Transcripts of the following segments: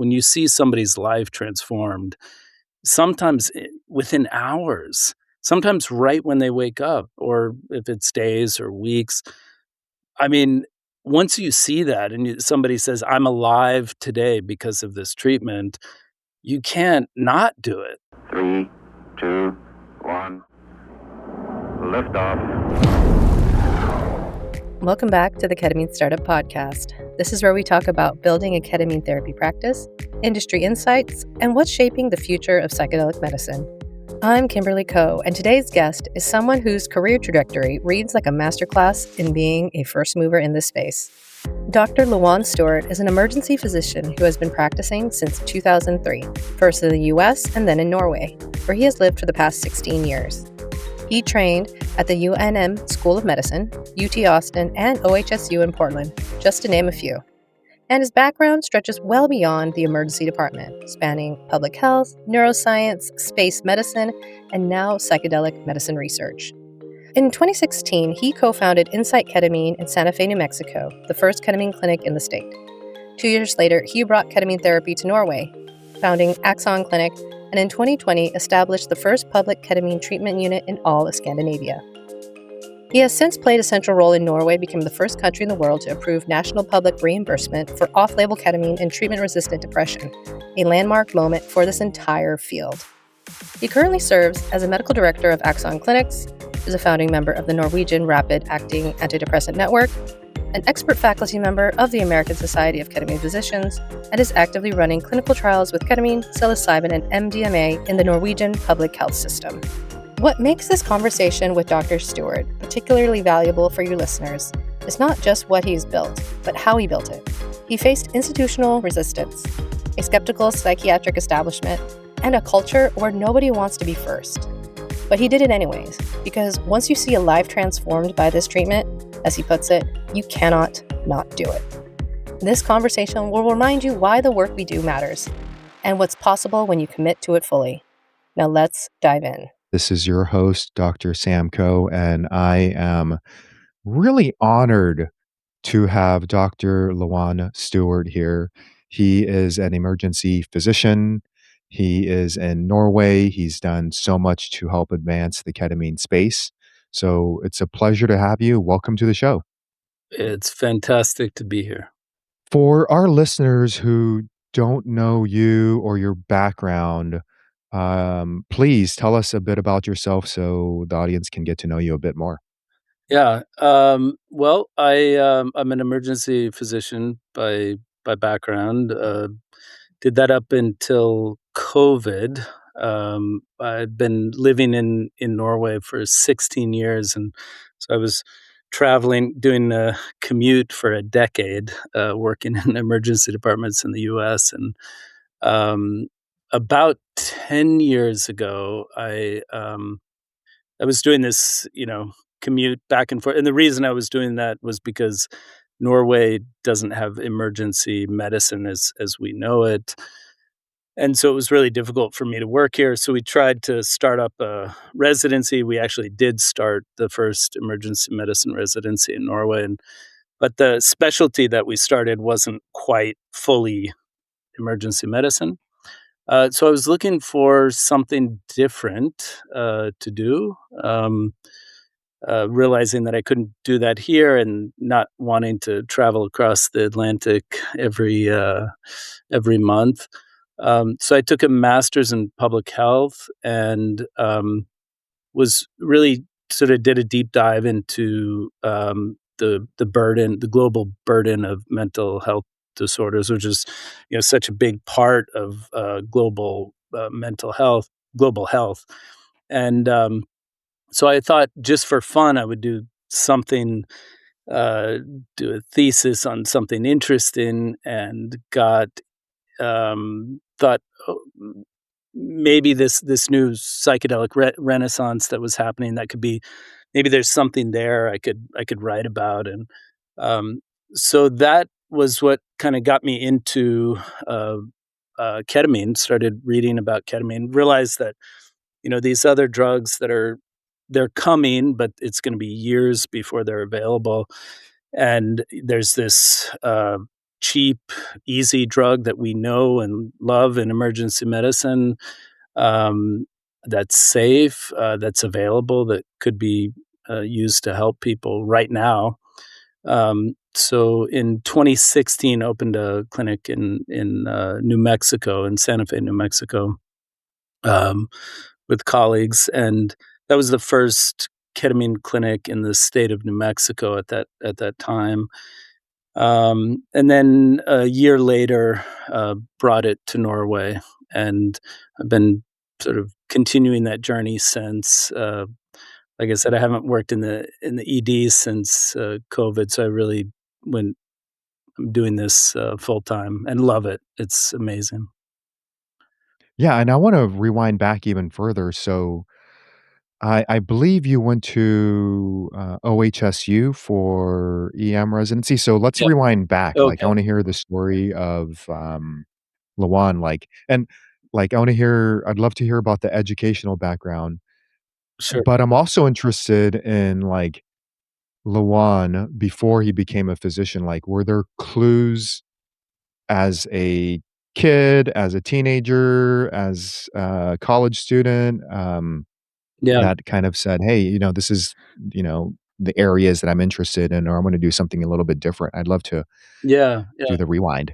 when you see somebody's life transformed, sometimes within hours, sometimes right when they wake up, or if it's days or weeks. I mean, once you see that and somebody says, I'm alive today because of this treatment, you can't not do it. 3, 2, 1, liftoff. Welcome back to the Ketamine Startup Podcast. This is where we talk about building a ketamine therapy practice, industry insights, and what's shaping the future of psychedelic medicine. I'm Kimberly Coe, and today's guest is someone whose career trajectory reads like a masterclass in being a first mover in this space. Dr. Lowan Stewart is an emergency physician who has been practicing since 2003, first in the US and then in Norway, where he has lived for the past 16 years. He trained at the UNM School of Medicine, UT Austin, and OHSU in Portland, just to name a few. And his background stretches well beyond the emergency department, spanning public health, neuroscience, space medicine, and now psychedelic medicine research. In 2016, he co-founded Insight Ketamine in Santa Fe, New Mexico, the first ketamine clinic in the state. 2 years later, he brought ketamine therapy to Norway, founding Axon Clinic, and in 2020 established the first public ketamine treatment unit in all of Scandinavia. He has since played a central role in Norway, becoming the first country in the world to approve national public reimbursement for off-label ketamine in treatment-resistant depression, a landmark moment for this entire field. He currently serves as a medical director of Axon Clinics, is a founding member of the Norwegian Rapid-Acting Antidepressant Network, an expert faculty member of the American Society of Ketamine Physicians, and is actively running clinical trials with ketamine, psilocybin, and MDMA in the Norwegian public health system. What makes this conversation with Dr. Stewart particularly valuable for you listeners is not just what he's built, but how he built it. He faced institutional resistance, a skeptical psychiatric establishment, and a culture where nobody wants to be first. But he did it anyways, because once you see a life transformed by this treatment, as he puts it, you cannot not do it. This conversation will remind you why the work we do matters, and what's possible when you commit to it fully. Now let's dive in. This is your host, Dr. Sam Coe, and I am really honored to have Dr. Lowan Stewart here. He is an emergency physician. He is in Norway. He's done so much to help advance the ketamine space. So it's a pleasure to have you. Welcome to the show. It's fantastic to be here. For our listeners who don't know you or your background, please tell us a bit about yourself so the audience can get to know you a bit more. Yeah. Well, I'm an emergency physician by background. Did that up until COVID. I've been living in Norway for 16 years, and so I was traveling, doing a commute for a decade, working in emergency departments in the U.S. And about 10 years ago, I was doing this, commute back and forth. And the reason I was doing that was because Norway doesn't have emergency medicine as we know it. And so it was really difficult for me to work here. So we tried to start up a residency. We actually did start the first emergency medicine residency in Norway. But the specialty that we started wasn't quite fully emergency medicine. So I was looking for something different to do, realizing that I couldn't do that here and not wanting to travel across the Atlantic every month. So I took a master's in public health and was really sort of did a deep dive into the burden, the global burden of mental health disorders, which is such a big part of global global health. And so I thought, just for fun, I would do something, do a thesis on something interesting, and thought, oh, maybe this new psychedelic renaissance that was happening, that could be, maybe there's something there I could write about. And so that was what kind of got me into ketamine. Started reading about ketamine, realized that these other drugs they're coming, but it's going to be years before they're available. And there's this cheap, easy drug that we know and love in emergency medicine, um, that's safe, that's available, that could be used to help people right now. So in 2016, opened a clinic in New Mexico, in Santa Fe, New Mexico, um, with colleagues, and that was the first ketamine clinic in the state of New Mexico at that time. And then a year later, brought it to Norway, and I've been sort of continuing that journey since. Like I said, I haven't worked in the ED since COVID, so I really went. I'm doing this full time and love it. It's amazing. Yeah, and I wanna rewind back even further. So, I believe you went to, OHSU for EM residency, so let's Yeah. rewind back, like, I Okay. wanna hear the story of, Lawan, I wanna hear I'd love to hear about the educational background, Sure. but I'm also interested in, like, Lawan before he became a physician, like, were there clues as a kid, as a teenager, as a college student, Yeah. that kind of said, "Hey, this is, the areas that I'm interested in, or I'm gonna do something a little bit different." I'd love to Yeah. Yeah. do the rewind.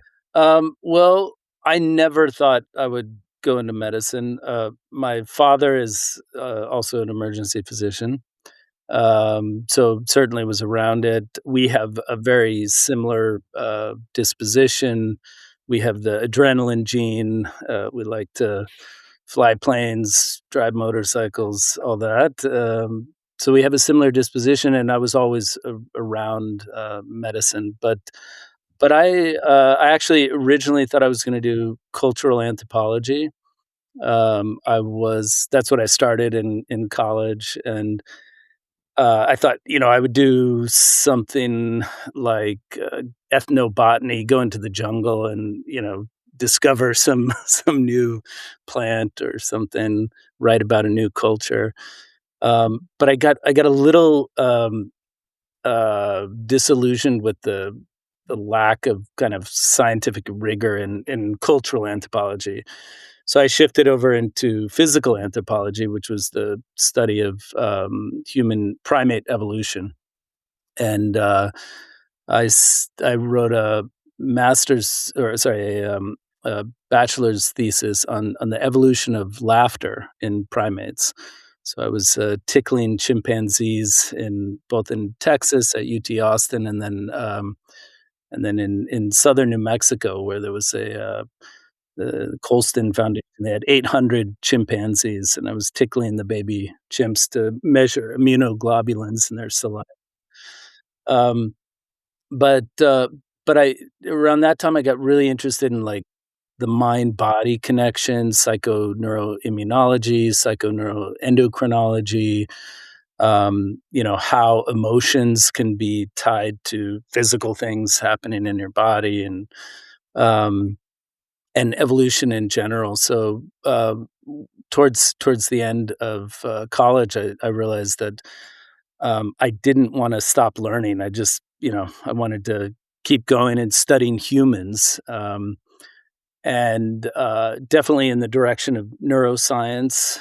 Well, I never thought I would go into medicine. My father is also an emergency physician. So certainly was around it. We have a very similar disposition. We have the adrenaline gene. We like to fly planes, drive motorcycles, all that. So we have a similar disposition, and I was always around medicine. But I actually originally thought I was going to do cultural anthropology. I was That's what I started in college, and I thought, I would do something like, ethnobotany, go into the jungle and, discover some some new plant or something, write about a new culture. But I got a little, disillusioned with the lack of kind of scientific rigor in cultural anthropology. So I shifted over into physical anthropology, which was the study of human primate evolution. And I wrote a master's, or sorry, a bachelor's thesis on the evolution of laughter in primates. So I was tickling chimpanzees in both in Texas at UT Austin, and then in southern New Mexico, where there was the Colston Foundation. They had 800 chimpanzees, and I was tickling the baby chimps to measure immunoglobulins in their saliva. Um, but uh, but I Around that time, I got really interested in like the mind body connection, psychoneuroimmunology, psychoneuroendocrinology. How emotions can be tied to physical things happening in your body, um, and evolution in general. So, towards the end of college, I realized that I didn't want to stop learning. I wanted to keep going and studying humans, and definitely in the direction of neuroscience.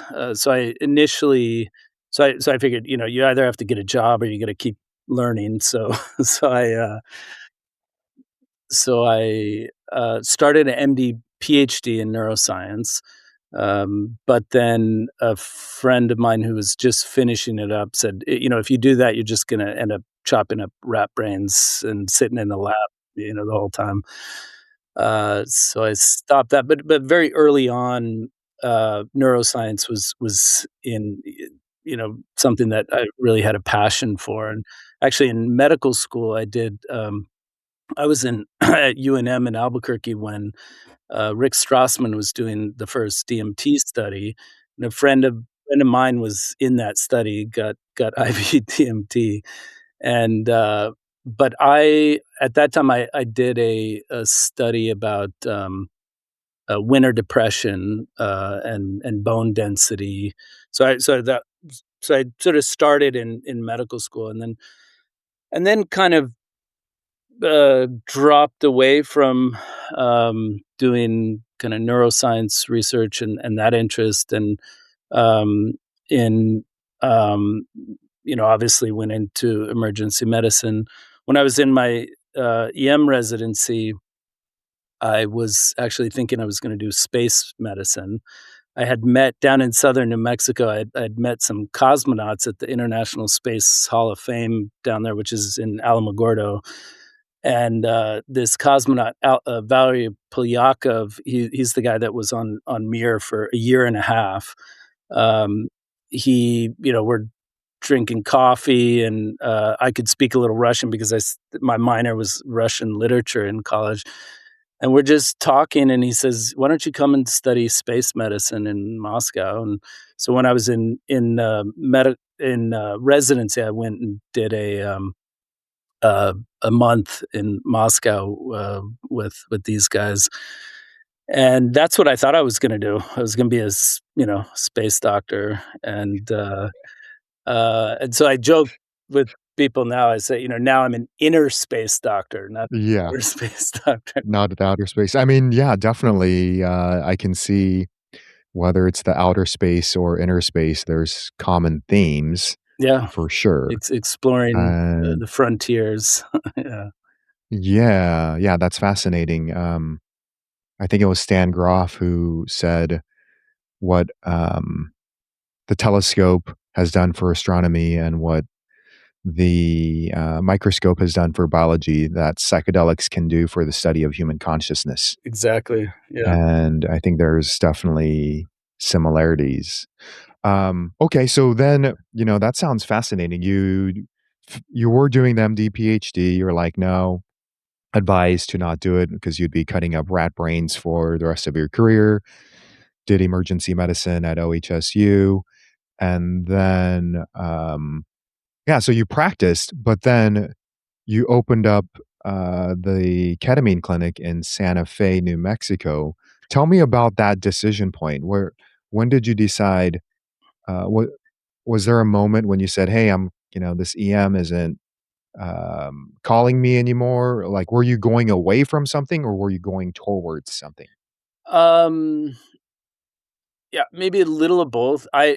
So I figured, you either have to get a job or you got to keep learning. So I uh, so I started an MD PhD in neuroscience. But then a friend of mine who was just finishing it up said, if you do that, you're just going to end up chopping up rat brains and sitting in the lab, the whole time. So I stopped that. But very early on, neuroscience was something that I really had a passion for. And actually, in medical school, I was in at UNM in Albuquerque when Rick Strassman was doing the first DMT study, and a friend of mine was in that study, got IV DMT, and but I at that time I did a study about winter depression and bone density. So I sort of started in medical school, and then kind of dropped away from doing kind of neuroscience research and that interest, and um, in um, obviously went into emergency medicine. When I was in my EM residency, I was actually thinking I was going to do space medicine. I had met down in southern New Mexico. I'd met some cosmonauts at the International Space Hall of Fame down there, which is in Alamogordo. And this cosmonaut, Valery Polyakov, he's the guy that was on Mir for a year and a half. Um, we're drinking coffee, and I could speak a little Russian because my minor was Russian literature in college. And we're just talking, and he says, "Why don't you come and study space medicine in Moscow?" And so when I was in residency, I went and did a month in Moscow with these guys, and that's what I thought I was going to do. I was going to be a space doctor, and so I joke with people now. I say, now I'm an inner space doctor, not Yeah, outer space doctor. not at outer space. I mean, yeah, definitely, I can see whether it's the outer space or inner space, there's common themes Yeah, for sure. exploring And the frontiers. Yeah, yeah, yeah, that's fascinating. I think it was Stan Groff who said what, the telescope has done for astronomy and what the, microscope has done for biology that psychedelics can do for the study of human consciousness. exactly. Yeah. And I think there's definitely similarities. Okay, so then, that sounds fascinating. You were doing the MD, PhD, you're like, "No, advised to not do it because you'd be cutting up rat brains for the rest of your career." Did emergency medicine at OHSU, and then, yeah, so you practiced, but then you opened up, the ketamine clinic in Santa Fe, New Mexico. Tell me about that decision point. When did you decide, what was there a moment when you said, "Hey, this EM isn't, calling me anymore?" Like, were you going away from something or were you going towards something? Um, yeah, maybe a little of both. I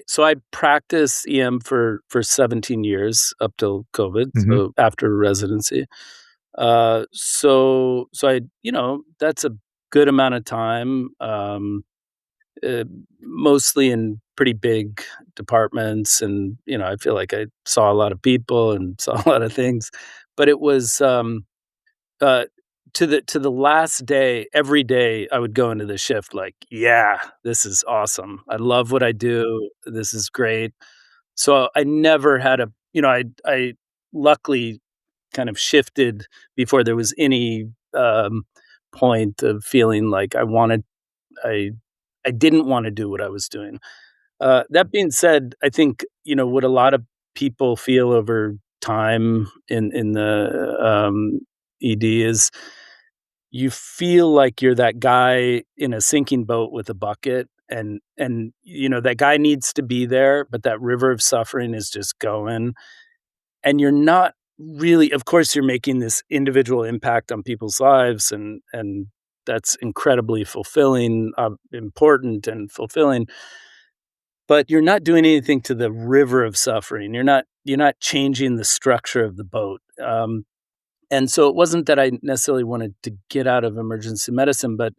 practiced EM for 17 years up till COVID, Mhm. so after residency. So that's a good amount of time. Uh, Mostly in pretty big departments, and I feel like I saw a lot of people and saw a lot of things, but it was uh, to the last day, every day I would go into the shift like, "Yeah, this is awesome. I love what I do. This is great." So I never had I luckily kind of shifted before there was any, point of feeling like I I didn't wanna do what I was doing. That being said, I think, what a lot of people feel over time in the, ED is you feel like you're that guy in a sinking boat with a bucket, and that guy needs to be there, but that river of suffering is just going, and you're not really, of course, you're making this individual impact on people's lives, and that's incredibly fulfilling, important and fulfilling, but you're not doing anything to the river of suffering. You're not changing the structure of the boat. And so it wasn't that I necessarily wanted to get out of emergency medicine, but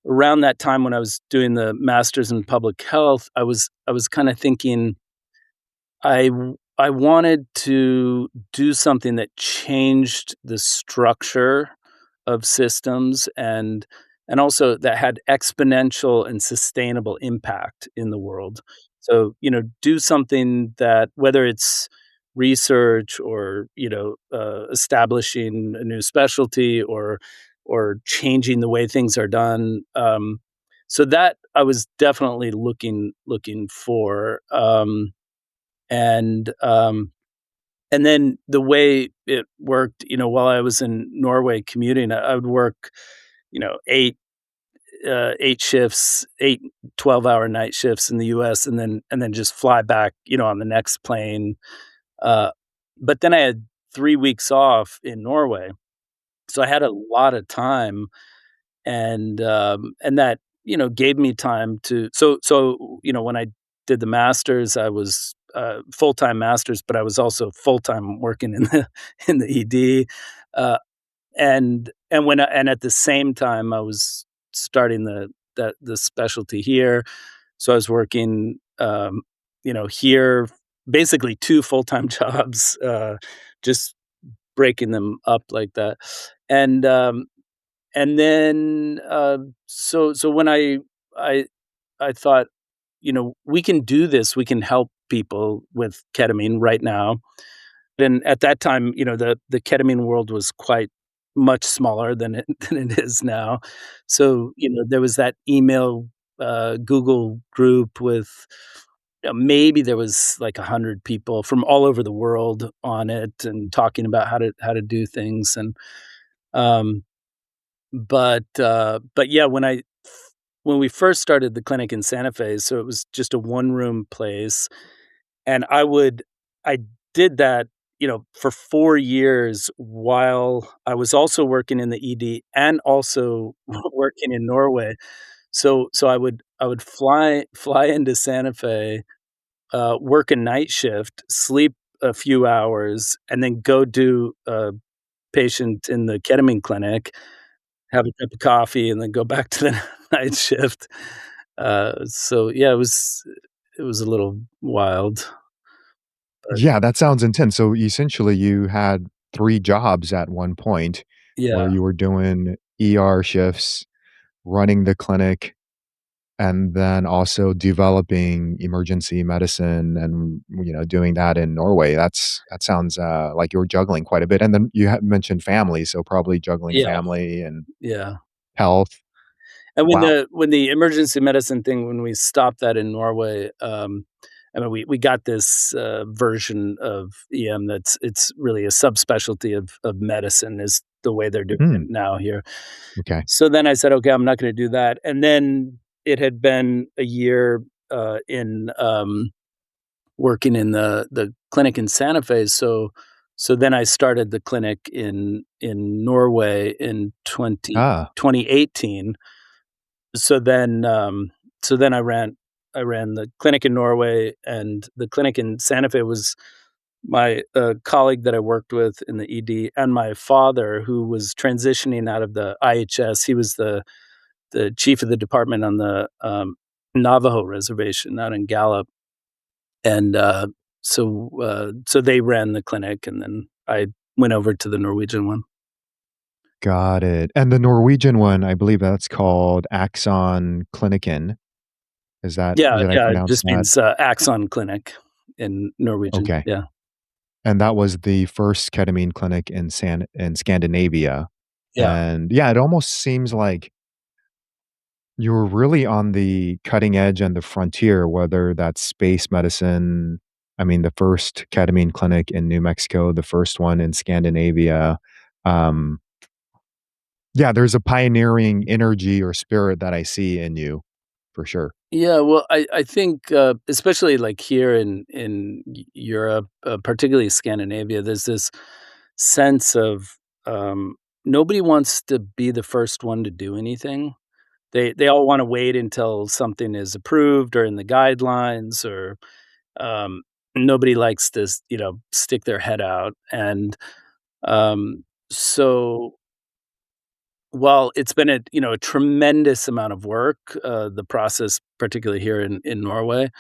around that time when I was doing the master's in public health, I was kind of thinking I wanted to do something that changed the structure of systems, and also that had exponential and sustainable impact in the world. So, do something that, whether it's research or, establishing a new specialty, or changing the way things are done. So that I was definitely looking for. And and then the way it worked, while I was in Norway commuting, I would work, 8 shifts, 8 12-hour night shifts in the US, and then just fly back, on the next plane. Uh, but then I had 3 weeks off in Norway. So I had a lot of time, and that, gave me time to when I did the master's, I was, full-time master's, but I was also full-time working in the in the ED, uh, and at the same time, I was starting the specialty here. So I was working, here, basically 2 full-time jobs, just breaking them up like that. And, and then, so when I I thought, we can do this, we can help people with ketamine right now. And at that time, the ketamine world was quite much smaller than it than it is now. So, there was that email, Google group with, maybe there was like 100 people from all over the world on it and talking about how to do things. And um but yeah, when we first started the clinic in Santa Fe, so it was just a one-room place, and I did that, for 4 years while I was also working in the ED and also working in Norway. So I would fly into Santa Fe, work a night shift, sleep a few hours, and then go do a patient in the ketamine clinic, have a cup of coffee, and then go back to the night shift. So yeah, it was a little wild, but Yeah, that sounds intense. So, essentially, you had 3 jobs at one point where yeah, you were doing ER shifts, running the clinic, and then also developing emergency medicine and, doing that in Norway. That sounds, like you were juggling quite a bit, and then you had mentioned family, so probably juggling yeah, family and yeah. health. And when Wow. the emergency medicine thing, when we stopped that in Norway, I mean, we got this, version of EM it's really a subspecialty of medicine is the way they're doing it Mm, now here. okay. So then I said, "Okay, I'm not gonna do that." And then it had been a year, in, working in the clinic in Santa Fe, so then I started the clinic in Norway in Ah, 2018. So then, I ran the clinic in Norway, and the clinic in Santa Fe was my, colleague that I worked with in the ED and my father, who was transitioning out of the IHS. He was the chief of the department on the, Navajo reservation out in Gallup, and, so they ran the clinic, and then I went over to the Norwegian one. got it. And the Norwegian one, I believe that's called Axon Clinician. Yeah, Did I yeah, it pronounce just that? means, Axon clinic in Norwegian, Okay. yeah. And that was the first ketamine clinic in Scandinavia. Yeah. And, yeah, it almost seems like you were really on the cutting edge and the frontier, whether that's space medicine. I mean, the first ketamine clinic in New Mexico, the first one in Scandinavia. Um, yeah, there's a pioneering energy or spirit that I see in you, for sure. Yeah, well, I think, especially, like, here in Europe, particularly Scandinavia, there's this sense of, nobody wants to be the first one to do anything. They all wanna wait until something is approved or in the guidelines, or, um, nobody likes to stick their head out, and, so while it's been a tremendous amount of work, the process, particularly here in Norway,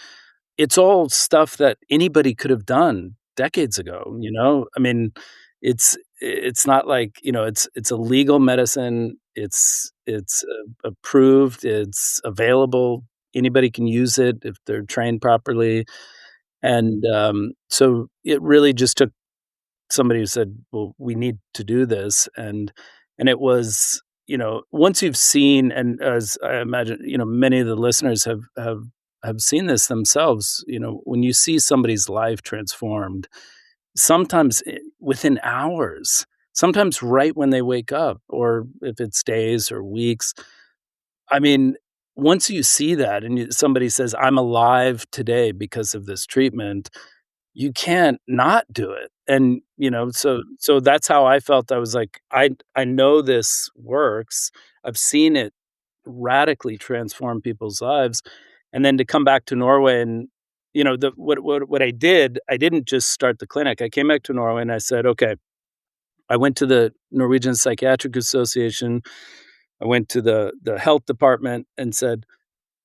it's all stuff that anybody could have done decades ago, you know? I mean, it's not like, it's a legal medicine, it's approved, it's available, anybody can use it if they're trained properly, and, so it really just took somebody who said, "Well, we need to do this," and it was, once you've seen, and as I imagine, many of the listeners have seen this themselves, when you see somebody's life transformed, sometimes within hours, sometimes right when they wake up, or if it's days or weeks. I mean, once you see that and somebody says, "I'm alive today because of this treatment," you can't not do it. And, so that's how I felt. I was like, I know this works. I've seen it radically transform people's lives. And then to come back to Norway and, what I didn't just start the clinic. I came back to Norway and I said, okay, I went to the Norwegian Psychiatric Association. I went to the health department and said,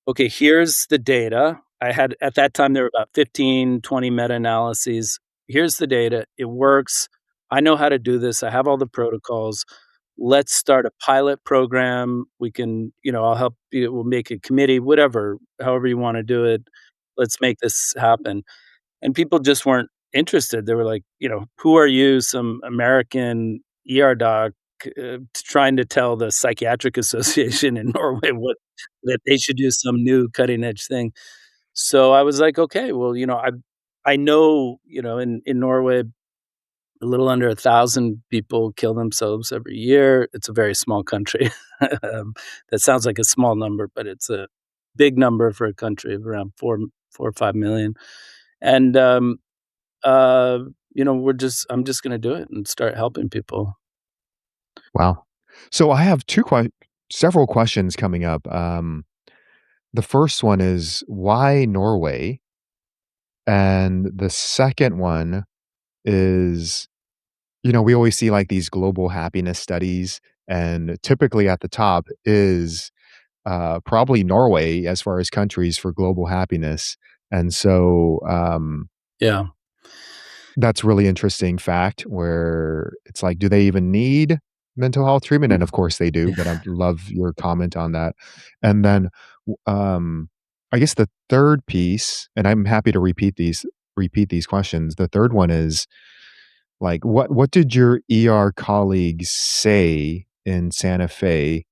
okay, here's the data. I had at that time there were about 15, 20 meta-analyses. Here's the data. It works. I know how to do this. I have all the protocols. Let's start a pilot program. We can, I'll help you. We'll make a committee, whatever, however you want to do it. Let's make this happen. And people just weren't interested. They were like, who are you, some American ER doc, trying to tell the Psychiatric Association in Norway that they should do some new cutting edge thing. So I was like, okay, well, I know, in Norway, a little under 1,000 people kill themselves every year. It's a very small country. That sounds like a small number, but it's a big number for a country of around 4 or 5 million. And I'm just going to do it and start helping people. Wow. So I have several questions coming up. The first one is why Norway? And the second one is, we always see like these global happiness studies, and typically at the top is probably Norway as far as countries for global happiness. And so Yeah. that's really interesting fact where it's like, do they even need mental health treatment? And of course they do, but I'd love your comment on that. And then I guess the third piece, and I'm happy to repeat these questions. The third one is like, what did your ER colleagues say in Santa Fe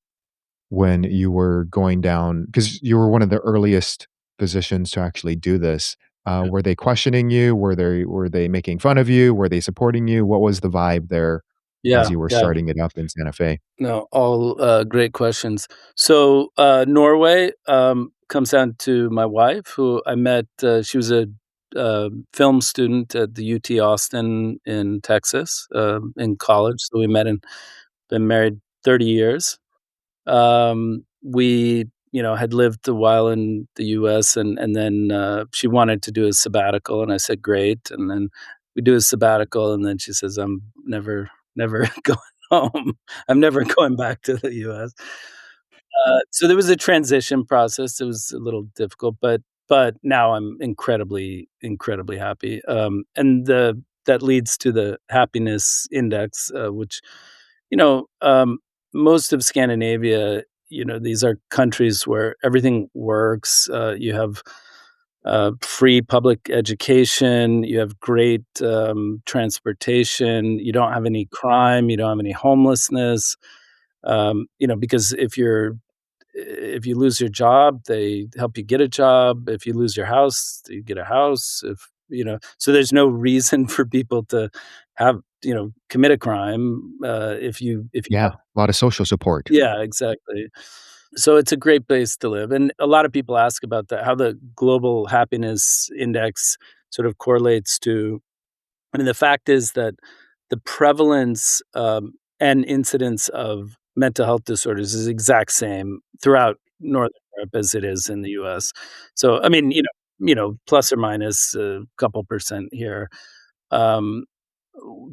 when you were going down? Because you were one of the earliest physicians to actually do this. Were they questioning you? Were they making fun of you? Were they supporting you? What was the vibe there as Yeah, you were yeah. starting it up in Santa Fe? No, all great questions. So Norway comes down to my wife, who I met. She was a film student at the UT Austin in Texas in college. So we met and been married 30 years. We, had lived a while in the US, and then she wanted to do a sabbatical, and I said, great. And then we do a sabbatical, and then she says, I'm never going home. I'm never going back to the US. So there was a transition process. It was a little difficult, but now I'm incredibly, incredibly happy. And that leads to the happiness index, which, you know, um, most of Scandinavia, these are countries where everything works. You have free public education. You have great transportation. You don't have any crime. You don't have any homelessness. Because if you lose your job, they help you get a job. If you lose your house, you get a house. So there's no reason for people to have, commit a crime. If you Yeah, a lot of social support. Yeah, exactly. So it's a great place to live. And a lot of people ask about how the global happiness index sort of correlates to. I mean, the fact is that the prevalence and incidence of mental health disorders is exact same throughout Northern Europe as it is in the US. So, I mean, plus or minus a couple percent here. Um,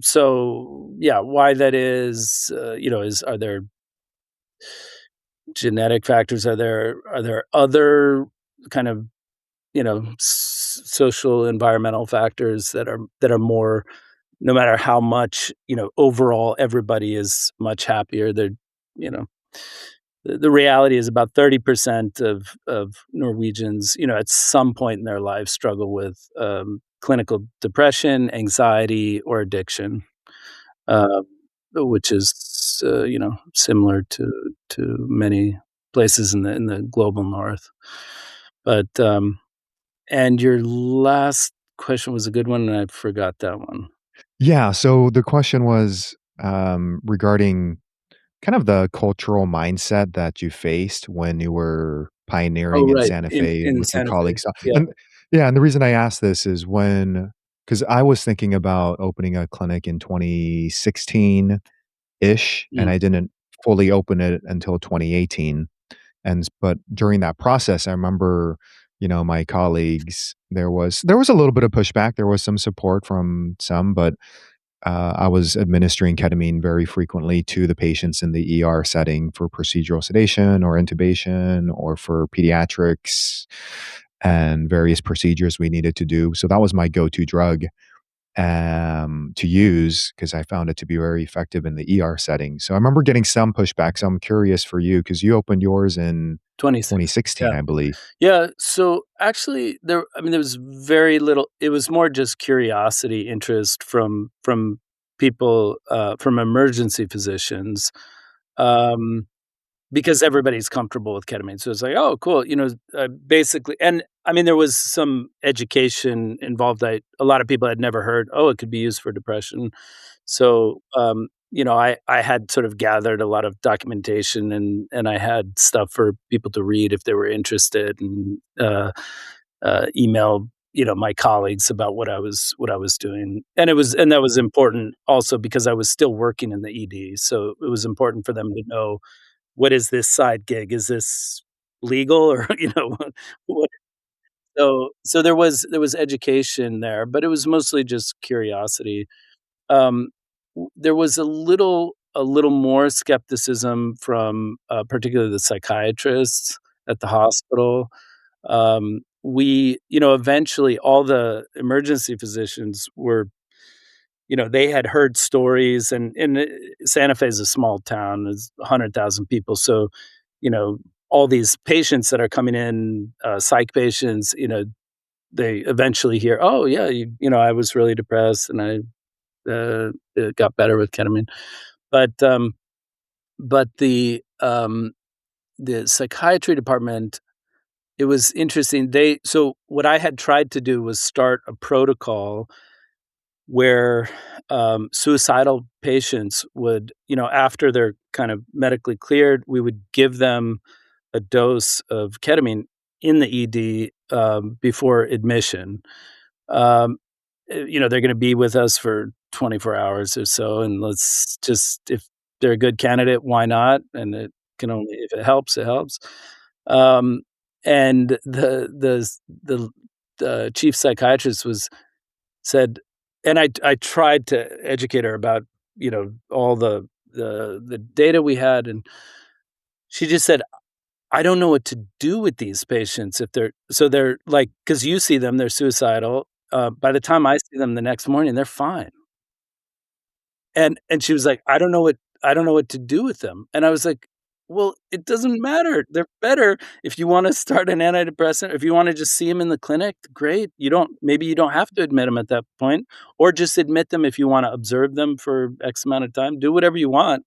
so, yeah, why that is, are there genetic factors? Are there other kind of, social environmental factors that are more, no matter how much, overall everybody is much happier. You know, the reality is about 30% of Norwegians, at some point in their life struggle with clinical depression, anxiety, or addiction, uh, which is, similar to many places in the global north. But and your last question was a good one, and I forgot that one. Yeah, so the question was regarding kind of the cultural mindset that you faced when you were Oh, pioneering in right, Santa in Fe in with your Santa Fe. colleagues. Yeah. And yeah, and the reason I ask this is when because I was thinking about opening a clinic in 2016-ish, and Mm. I didn't fully open it until 2018. But during that process, I remember, my colleagues, there was a little bit of pushback. There was some support from some, but I was administering ketamine very frequently to the patients in the ER setting for procedural sedation or intubation or for pediatrics and various procedures we needed to do. So that was my go-to drug to use because I found it to be very effective in the ER setting. So I remember getting some pushback. So I'm curious for you because you opened yours in 26. 2016, Yeah. I believe. Yeah, so actually there was very little. It was more just curiosity, interest from people, from emergency physicians, um, because everybody's comfortable with ketamine, so it's like, "Oh, cool," basically. And, I mean, there was some education involved. A lot of people had never heard, "Oh, it could be used for depression." So, I had sort of gathered a lot of documentation, and I had stuff for people to read if they were interested, and email my colleagues about what I was doing. And that was important also because I was still working in the ED, so it was important for them to know, what is this side gig? Is this legal? Or what? So there was education there, but it was mostly just curiosity. um, there was a little more skepticism from, particularly the psychiatrists at the hospital. Eventually all the emergency physicians they had heard stories, and Santa Fe is a small town, there's 100,000 people. So, you know, all these patients that are coming in, psych patients, they eventually hear, "Oh, yeah, I was really depressed, and it got better with ketamine." But, the psychiatry department, it was interesting. So what I had tried to do was start a protocol where, suicidal patients would, after they're kind of medically cleared, we would give them a dose of ketamine in the ED, before admission. Um, they're gonna be with us for 24 hours or so, and let's just, if they're a good candidate, why not? And it can only, if it helps, it helps. Um, and the chief psychiatrist said, and I tried to educate her about, all the data we had, and she just said, "I don't know what to do with these patients if they're like, because you see them, they're suicidal. By the time I see them the next morning, they're fine." And she was like, "I don't know what to do with them." And I was like, "Well, it doesn't matter. They're better. If you wanna start an antidepressant, if you wanna just see them in the clinic, great. Maybe you don't have to admit them at that point, or just admit them if you wanna observe them for X amount of time. Do whatever you want."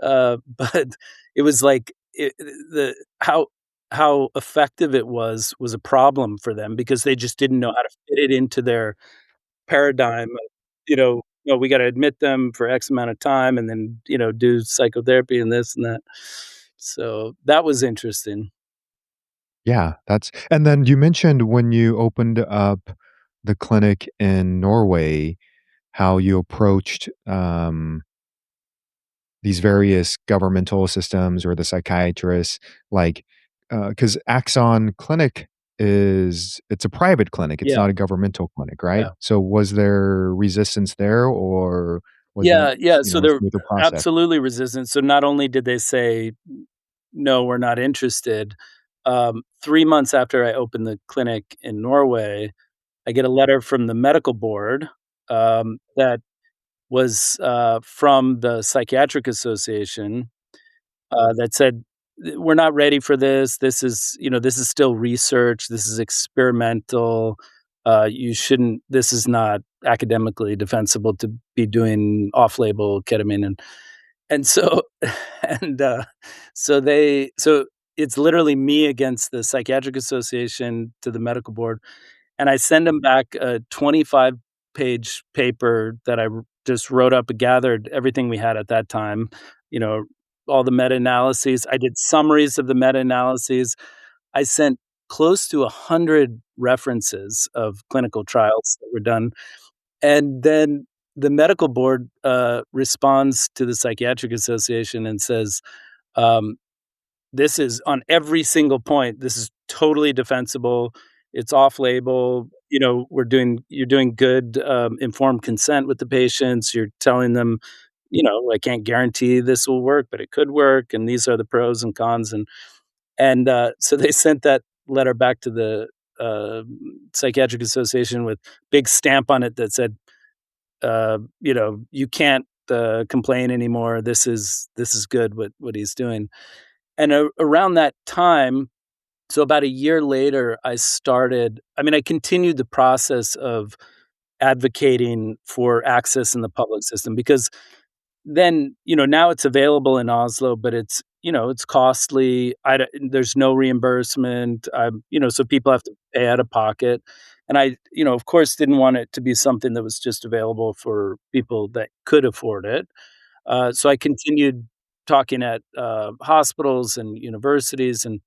But it was like, the how effective it was a problem for them because they just didn't know how to fit it into their paradigm of, "No, we gotta admit them for X amount of time and then, do psychotherapy and this and that." So, that was interesting. Yeah, and then you mentioned when you opened up the clinic in Norway, how you approached, these various governmental systems or the psychiatrists, like, because Axon Clinic it's a private clinic, it's Yeah, not a governmental clinic, right? yeah. So was there resistance there, or was it, Yeah, yeah, so a they're smoother process? absolutely resistant. So not only did they say, "No, we're not interested," 3 months after I opened the clinic in Norway, I get a letter from the medical board, that was, from the Psychiatric Association, that said, "We're not ready for this. This is still research. This is experimental. You shouldn't. This is not academically defensible to be doing off-label ketamine." And so, and so it's literally me against the Psychiatric Association to the medical board, and I send them back a 25-page paper that just wrote up and gathered everything we had at that time, you know, all the meta-analyses. I did summaries of the meta-analyses. I sent close to 100 references of clinical trials that were done, And then the medical board responds to the Psychiatric Association and says, um, this is on every single point. This is totally defensible. It's off label. You're doing good informed consent with the patients. You're telling them, I can't guarantee this will work, but it could work. And these are the pros and cons. And so they sent that letter back to the uh, Psychiatric Association with big stamp on it that said, you can't complain anymore. This is good what he's doing. And around that time, so about a year later, I continued the process of advocating for access in the public system because then, now it's available in Oslo, but it's costly. There's no reimbursement. So people have to pay out of pocket. And I, of course, didn't want it to be something that was just available for people that could afford it. So I continued talking at hospitals and universities. And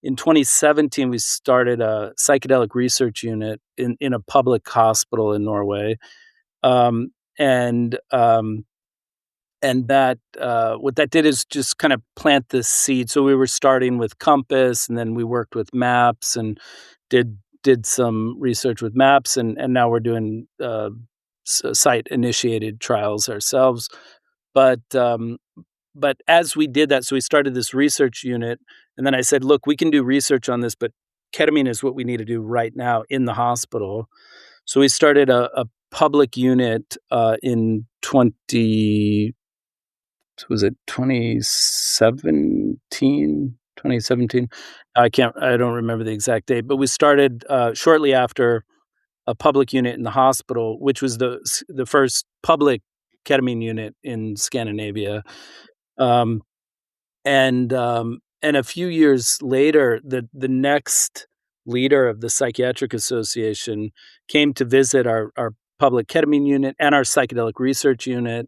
in 2017, we started a psychedelic research unit in a public hospital in Norway. Um, and um, and that what that did is just kind of plant the seed. So we were starting with Compass, and then we worked with maps and did some research with maps, and now we're doing site initiated trials ourselves. But but as we did that, so we started this research unit, and then I said, look, we can do research on this, but ketamine is what we need to do right now in the hospital. So we started a public unit in 20, was it 2017? I don't remember the exact date, but we started shortly after a public unit in the hospital, which was the first public ketamine unit in Scandinavia. Um, and a few years later, the next leader of the Psychiatric Association came to visit our public ketamine unit and our psychedelic research unit.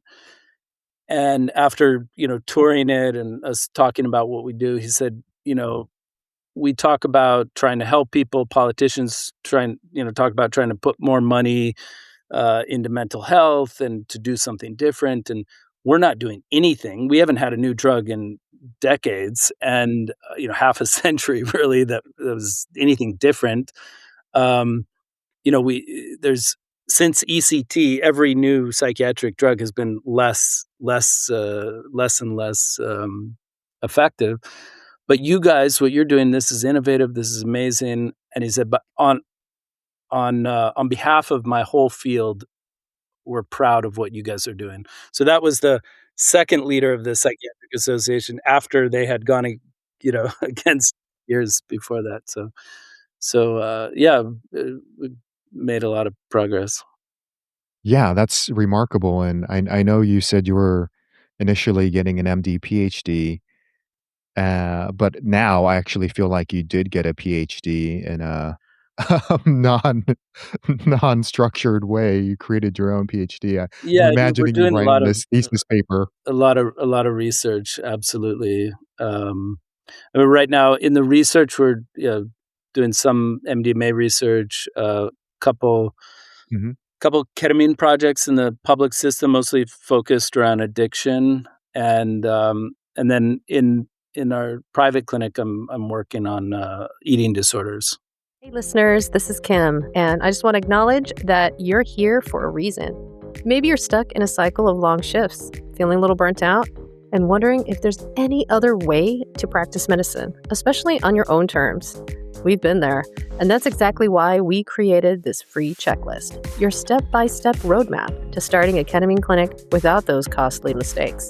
And after, touring it and us talking about what we do, he said, we talk about trying to help people, politicians talk about trying to put more money into mental health and to do something different. And we're not doing anything. We haven't had a new drug in decades and, half a century really that was anything different. Um, there's since ECT, every new psychiatric drug has been less and less effective. But you guys, what you're doing, this is innovative. This is amazing. And he said, but on behalf of my whole field, we're proud of what you guys are doing. So that was the second leader of the Psychiatric Association after they had gone, against years before that. So yeah, we made a lot of progress. Yeah, that's remarkable, and I know you said you were initially getting an MD, PhD, but now I actually feel like you did get a PhD in a non non-structured way. You created your own PhD. I'm Yeah, we're imagining you doing writing this thesis paper. a lot of research. Absolutely. Right now in the research, we're doing some MDMA research, couple Mhm. couple ketamine projects in the public system, mostly focused around addiction, and then in our private clinic, I'm working on eating disorders. Hey, listeners, this is Kim, and I just want to acknowledge that you're here for a reason. Maybe you're stuck in a cycle of long shifts, feeling a little burnt out, and wondering if there's any other way to practice medicine, especially on your own terms. We've been there, and that's exactly why we created this free checklist, your step-by-step roadmap to starting a ketamine clinic without those costly mistakes.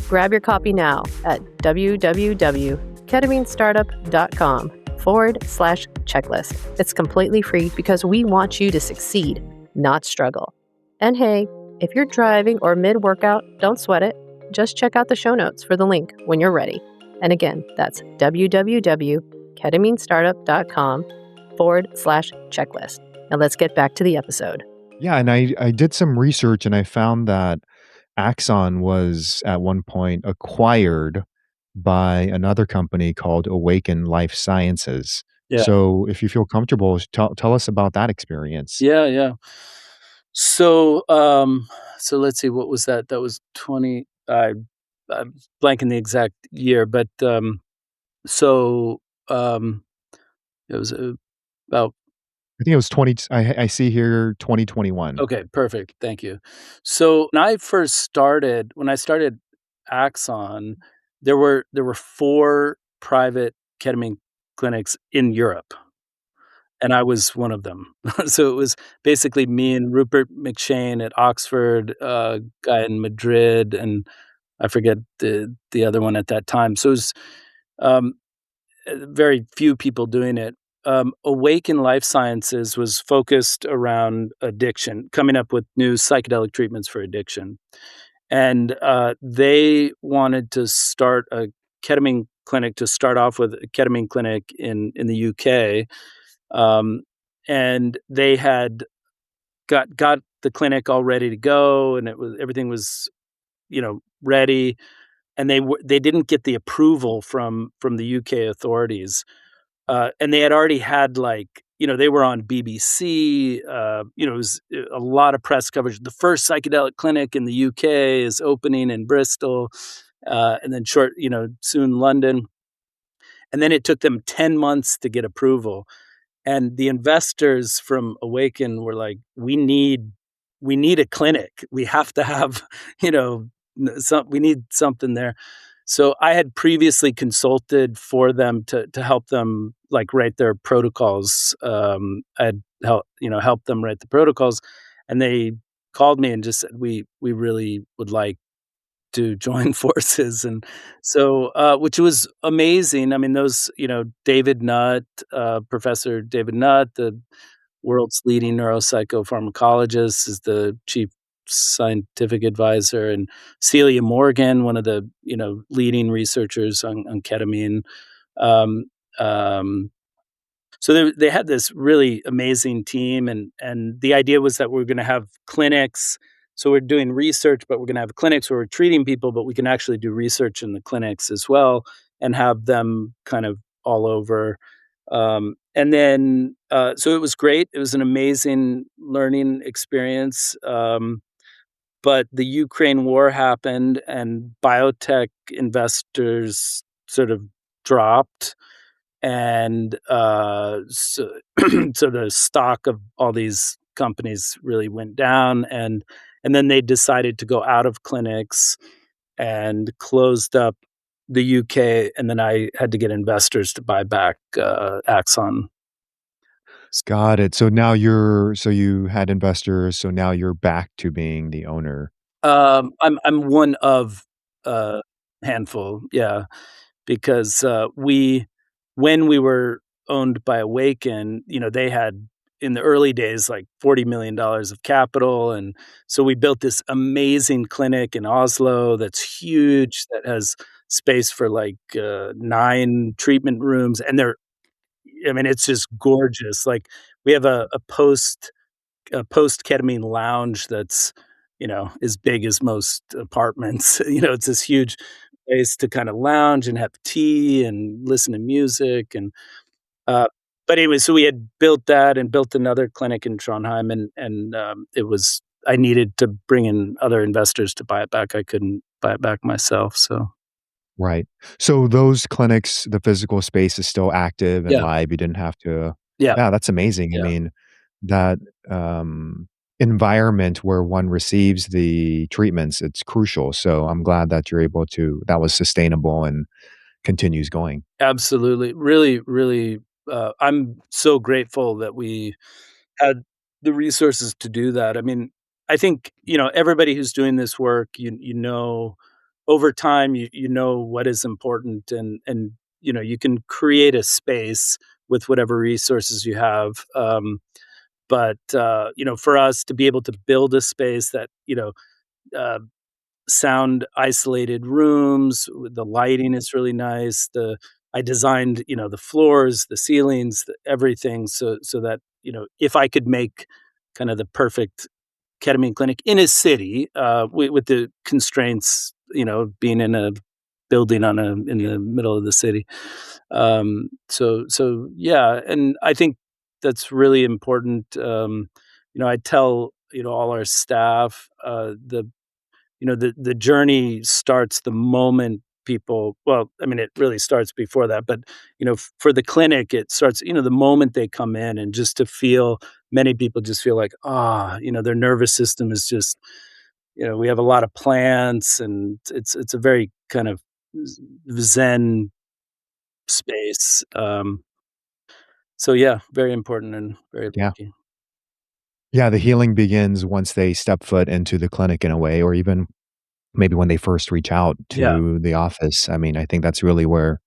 Grab your copy now at www.ketaminestartup.com/checklist. It's completely free because we want you to succeed, not struggle. And hey, if you're driving or mid-workout, don't sweat it. Just check out the show notes for the link when you're ready. And again, that's www.ketaminestartup.com/checklist. Now let's get back to the episode. Yeah, and I did some research and I found that Axon was at one point acquired by another company called Awaken Life Sciences. Yeah. So if you feel comfortable, tell us about that experience. Yeah. So, so let's see, what was that? That was 20. I'm blanking the exact year, but so um, it was about. I think it was 20 I see here 2021. Okay, perfect. Thank you. So when I started Axon, there were 4 private ketamine clinics in Europe, and I was one of them. So it was basically me and Rupert McShane at Oxford, a guy in Madrid, and I forget the other one at that time. So it was, um, very few people doing it. Awaken Life Sciences was focused around addiction, coming up with new psychedelic treatments for addiction. And they wanted to start a ketamine clinic to start off with a ketamine clinic in the UK. Um, and they had got the clinic all ready to go, and everything was, ready, and they didn't get the approval from the UK authorities. And they had already had, like, they were on BBC, it was a lot of press coverage. The first psychedelic clinic in the UK is opening in Bristol, and then soon London. And then it took them 10 months to get approval. And the investors from Awaken were like, we need a clinic. We have to have, you know, we need something there. So I had previously consulted for them to help them, like, write their protocols. I had helped them write the protocols, and they called me and just said, we really would like to join forces. And so, which was amazing. I mean, David Nutt, Professor David Nutt, the world's leading neuropsychopharmacologist, is the chief scientific advisor, and Celia Morgan, one of the leading researchers on ketamine. Um, um, so they had this really amazing team, and the idea was that we are going to have clinics. So we're doing research, but we're going to have clinics where we're treating people, but we can actually do research in the clinics as well, and have them kind of all over. And then, so it was great. It was an amazing learning experience. But the Ukraine war happened, and biotech investors sort of dropped, and so, so the stock of all these companies really went down, and then they decided to go out of clinics and closed up the UK, and then I had to get investors to buy back Axon. Got it. So you had investors, so now you're back to being the owner. I'm one of a handful, yeah, because when we were owned by Awaken, they had, in the early days, like $40 million of capital, and so we built this amazing clinic in Oslo that's huge, that has space for like 9 treatment rooms, and I mean, it's just gorgeous. Like, we have a post ketamine lounge that's, as big as most apartments. It's this huge place to kind of lounge and have tea and listen to music. And uh, but anyway, so we had built that and built another clinic in Trondheim, and it was, I needed to bring in other investors to buy it back. I couldn't buy it back myself. So Right. So those clinics, the physical space is still active and yeah, live. You didn't have to. yeah, Yeah, that's amazing. I yeah. mean, that environment where one receives the treatments, it's crucial. So I'm glad that you're able to, that was sustainable and continues going. Absolutely. Really, really, I'm so grateful that we had the resources to do that. I mean, I think, everybody who's doing this work, over time, you know what is important, and you can create a space with whatever resources you have. But for us to be able to build a space that, uh, sound isolated rooms. The lighting is really nice. I designed, the floors, the ceilings, everything, so that, if I could make kind of the perfect ketamine clinic in a city, with the constraints, being in a building in the middle of the city. So yeah, and I think that's really important. I tell all our staff. The journey starts the moment people, well, I mean, it really starts before that, but for the clinic, it starts the moment they come in, and just to feel, many people just feel like, their nervous system is just, we have a lot of plants, and it's a very kind of zen space. So yeah, very important and very Yeah. lucky. Yeah, the healing begins once they step foot into the clinic in a way, or even maybe when they first reach out Yeah. to the office. I mean, I think that's really where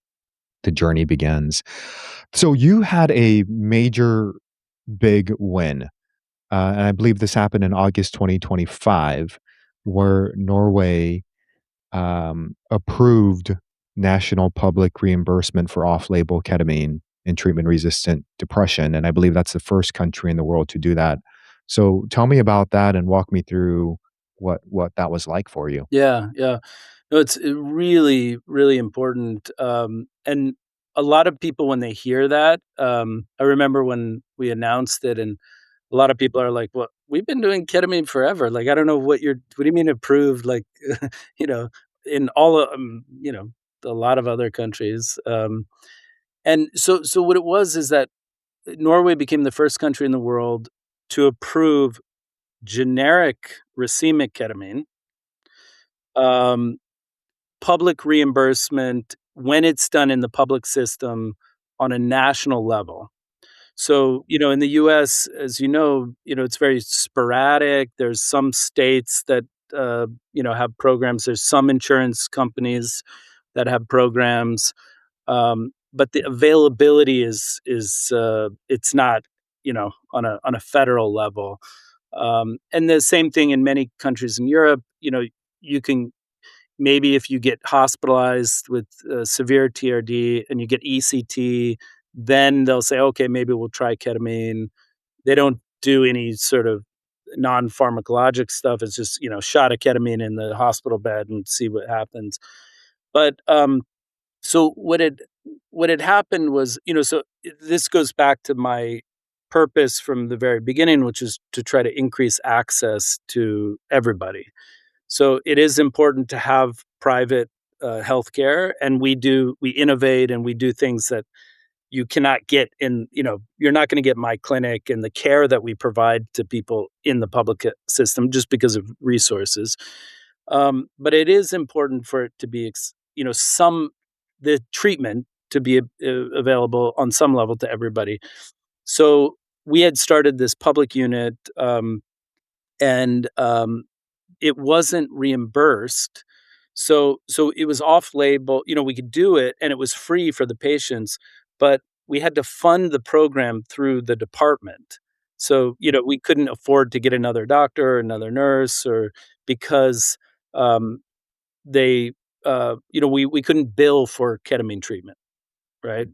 the journey begins. So you had a major big win, and I believe this happened in August 2025, where Norway approved national public reimbursement for off-label ketamine in treatment-resistant depression, and I believe that's the first country in the world to do that. So tell me about that and walk me through what that was like for you. Yeah, yeah. No, it's really, really important. And a lot of people, when they hear that, I remember when we announced it, and a lot of people are like, "Well, we've been doing ketamine forever. Like, I don't know what do you mean approved? Like, you know, in all of, a lot of other countries." And so what it was is that Norway became the first country in the world to approve generic racemic ketamine. Um, Public reimbursement when it's done in the public system on a national level. So, in the US, as it's very sporadic. There's some states that, have programs. There's some insurance companies that have programs. But the availability is it's not, on a federal level. And the same thing in many countries in Europe. You can, maybe if you get hospitalized with severe TRD and you get ECT, then they'll say, okay, maybe we'll try ketamine. They don't do any sort of non-pharmacologic stuff. It's just, shot of ketamine in the hospital bed and see what happens. But so what had happened was, this goes back to my purpose from the very beginning, which is to try to increase access to everybody. So it is important to have private healthcare, and we innovate and we do things that you cannot get in. You're not going to get my clinic and the care that we provide to people in the public system just because of resources. But it is important for it to be, some the treatment to be available on some level to everybody. So we had started this public unit, and it wasn't reimbursed. So it was off label. We could do it and it was free for the patients, but we had to fund the program through the department. So, we couldn't afford to get another doctor or another nurse, or because um, they we couldn't bill for ketamine treatment, right?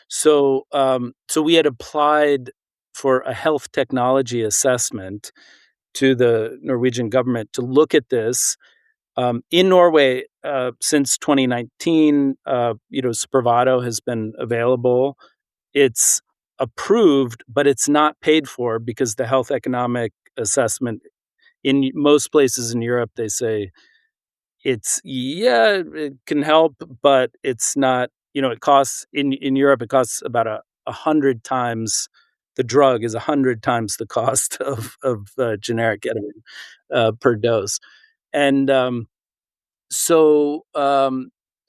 So we had applied for a health technology assessment to the Norwegian government to look at this. In Norway, since 2019, Spravato has been available. It's approved, but it's not paid for because the health economic assessment in most places in Europe, they say it can help, but it's not. It costs in Europe. It costs about 100 times. The drug is 100 times the cost of generic ketamine per dose, and so,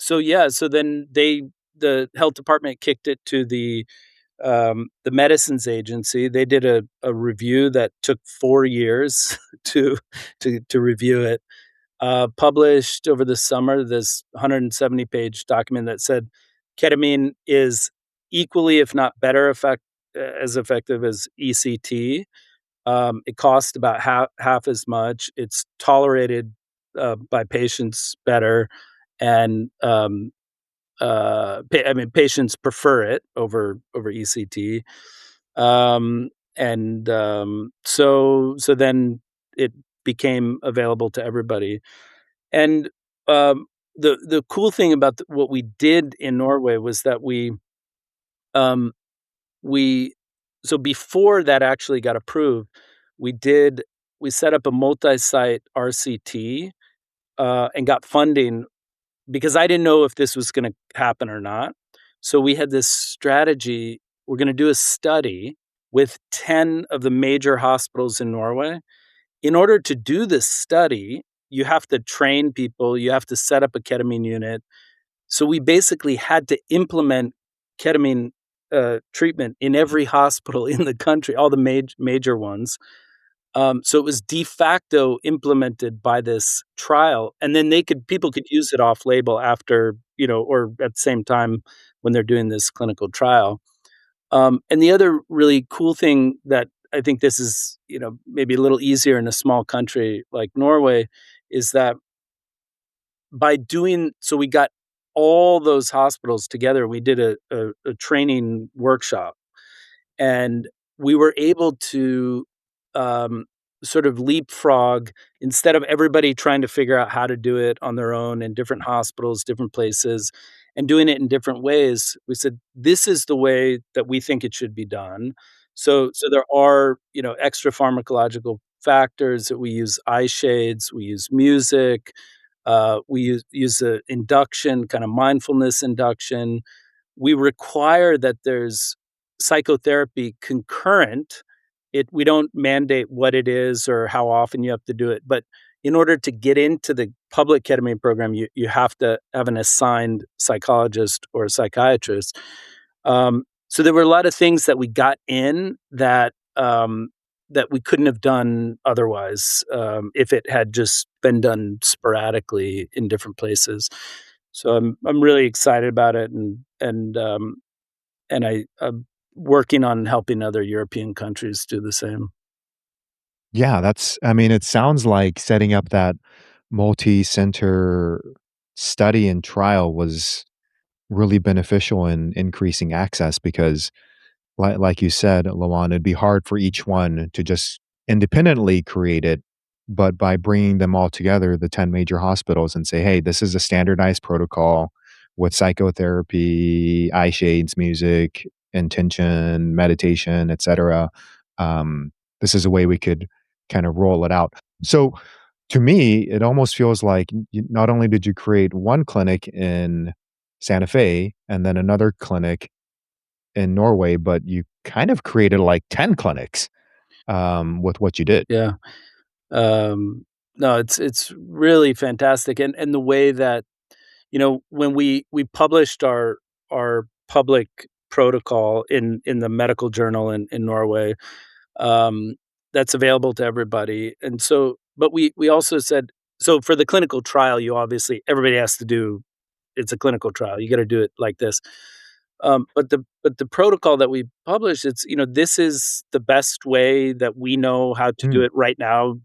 yeah, so then the health department kicked it to the medicines agency. They did a review that took 4 years to to review it. Published over the summer this 170-page document that said ketamine is equally, if not better, as effective as ECT. It costs about half as much. It's tolerated by patients better, and I mean, patients prefer it over ECT. So then it became available to everybody. And the cool thing about what we did in Norway was that um, we so before that actually got approved, we did we set up a multi-site RCT and got funding because I didn't know if this was going to happen or not. So we had this strategy. We're going to do a study with 10 of the major hospitals in Norway. In order to do this study, you have to train people, you have to set up a ketamine unit. So we basically had to implement ketamine treatment in every hospital in the country, all the major ones. So it was de facto implemented by this trial, and then people could use it off label after, or at the same time when they're doing this clinical trial. And the other really cool thing that I think this is, maybe a little easier in a small country like Norway is that so we got all those hospitals together. We did a training workshop, and we were able to um, sort of leapfrog instead of everybody trying to figure out how to do it on their own in different hospitals, different places, and doing it in different ways. We said, this is the way that we think it should be done. So there are, extra pharmacological factors that we use eye shades, we use music, we use the induction, kind of mindfulness induction. We require that there's psychotherapy concurrent. We don't mandate what it is or how often you have to do it, but in order to get into the public ketamine program, you have to have an assigned psychologist or a psychiatrist. So there were a lot of things that we got in that we couldn't have done otherwise if it had just been done sporadically in different places. So I'm really excited about it, and I'm working on helping other European countries do the same. Yeah, I mean, it sounds like setting up that multi-center study and trial was really beneficial in increasing access because like you said, Lawan, it'd be hard for each one to just independently create it, but by bringing them all together, the 10 major hospitals, and say, "Hey, this is a standardized protocol with psychotherapy, eye shades, music, intention, meditation, etcetera. This is a way we could kind of roll it out." So, to me, it almost feels like not only did you create one clinic in Santa Fe and then another clinic in Norway, but you kind of created like 10 clinics, with what you did. Yeah. No, it's really fantastic, and the way that when we published our public protocol in the medical journal in Norway, um, that's available to everybody, and so but we also said so for the clinical trial, everybody has to do it's a clinical trial. You got to do it like this. But the protocol that we publish, it's this is the best way that we know how to do Mm, it right now,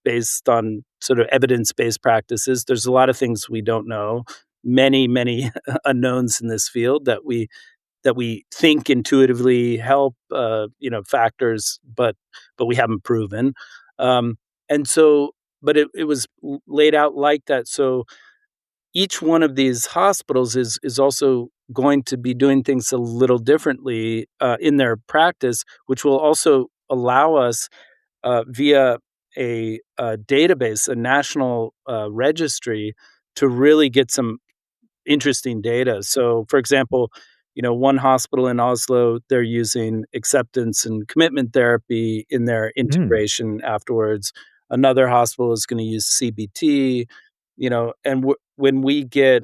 based on sort of evidence based practices. There's a lot of things we don't know, many unknowns in this field that we think intuitively help, factors, but we haven't proven. Um, and so, but it was laid out like that. So each one of these hospitals is also going to be doing things a little differently in their practice, which will also allow us via a database, a national registry, to really get some interesting data. So, for example, one hospital in Oslo, they're using acceptance and commitment therapy in their mm. integration afterwards. Another hospital is going to use CBT, and when we get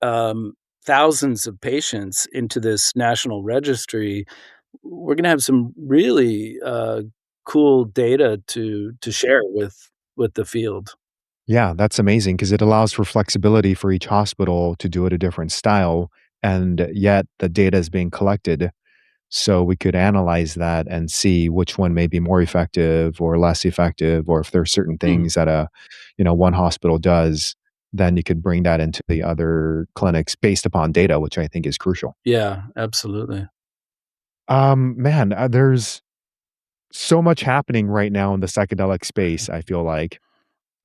um, thousands of patients into this national registry, we're going to have some really cool data to share with the field. Yeah, that's amazing because it allows for flexibility for each hospital to do it a different style, and yet the data is being collected so we could analyze that and see which one may be more effective or less effective, or if there are certain Mm. things that one hospital does, then you could bring that into the other clinics based upon data, which I think is crucial. Yeah, absolutely. Man, there's so much happening right now in the psychedelic space, I feel like.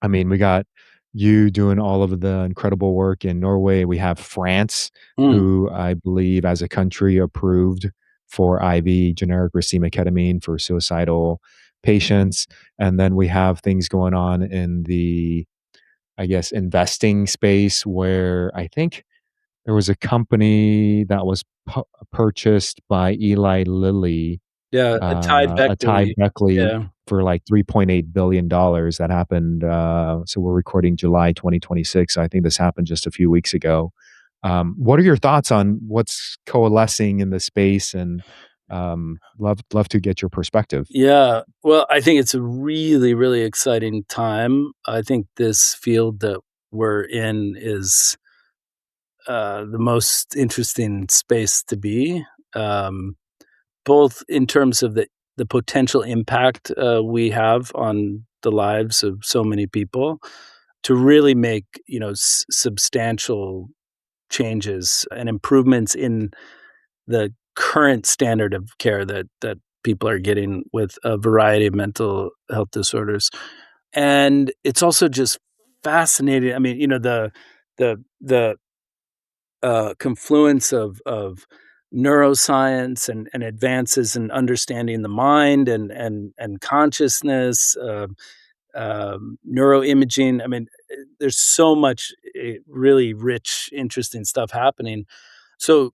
I mean, we got you doing all of the incredible work in Norway. We have France, Mm. who I believe as a country approved for IV generic racemic ketamine for suicidal. patients. And then we have things going on in the, I guess, investing space where I think there was a company that was purchased by Eli Lilly, Yeah, a Ty a Ty Beckley. Beckley Yeah. for like $3.8 billion. That happened. So we're recording July 2026. I think this happened just a few weeks ago. What are your thoughts on what's coalescing in the space? And love to get your perspective. Yeah. Well, I think it's a really, really exciting time. I think this field that we're in is the most interesting space to be, um, both in terms of the potential impact we have on the lives of so many people to really make substantial changes and improvements in the current standard of care that people are getting with a variety of mental health disorders. And it's also just fascinating. I mean, the confluence of neuroscience and advances in understanding the mind and consciousness, neuroimaging. I mean, there's so much really rich, interesting stuff happening. So